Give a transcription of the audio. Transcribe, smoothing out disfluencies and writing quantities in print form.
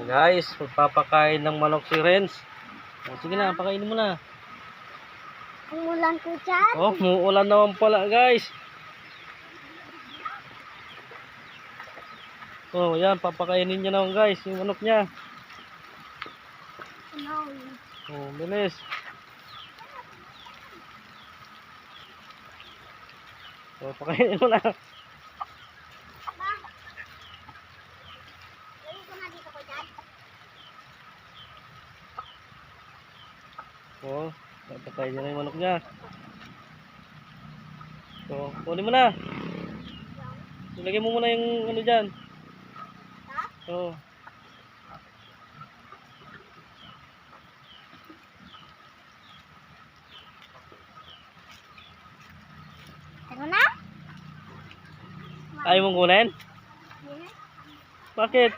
Guys, magpapakain ng manok si Renz. Sige na, pakainin mo na. Umulan ko dyan. Oh, muulan naman pala guys. Oh, yan, papakainin niya naman guys, yung manok niya. No. Oh, bilis. Oh, pakainin mo na. Lagay ko na dito ko dyan. Oh, papakainin niya na yung manok niya. So, kunin mo na. Ilagay mo muna yung ano dyan. Oh. Ano na? Ayaw mong kunin? Bakit?